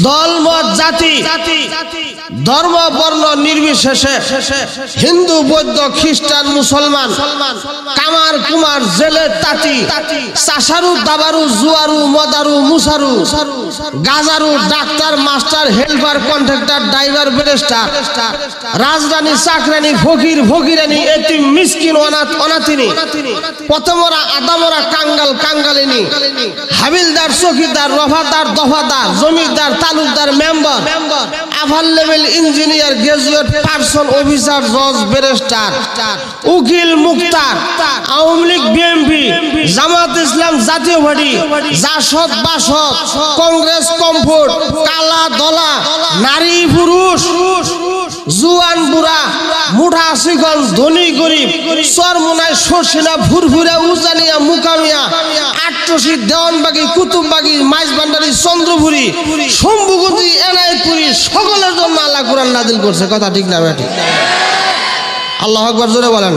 দল মত জাতি ধর্ম বর্ণ নির্বিশেষে হিন্দু বৌদ্ধ খ্রিস্টান মুসলমান কামার কুমার জেলে তাঁতি চাষারু দাবারু জুয়ারু মদারু মুসারু গাজারু doctor master helper contractor driver barrister রাজরানী চাকরানী ফকির ফকিরানী এতিম মিসকিন অনাথ অনাথিনী প্রথমরা আদামরা কাঙ্গাল কাঙ্গালিনী হাবিলদার চৌকিদার রফাদার দফাদার জমিদার তালুকদার মেম্বার আফার level engineer graduate person officer জজ ব্যারিস্টার উকিল মুক্তার Awami League BNP Jamaat Islam Jatiya Party JSD BSD Congress comfort কালা দলা নারী পুরুষ জুয়ান বুড়া মুঠা শিকল ধনী গরিব চরমুনায় সরসিনা ফুরফুরা উজানিয়া মুকামিয়া আট্টসি দেওয়ানবাগি কুতুববাগি মাইজভান্ডারি চন্দ্রপুরি শম্ভুগঞ্জি এনায়েতপুরি সকলের জন্য আল্লাহ কোরআন নাজিল করছে। কথা ঠিক না? ঠিক। আল্লাহু আকবার জোরে বলেন।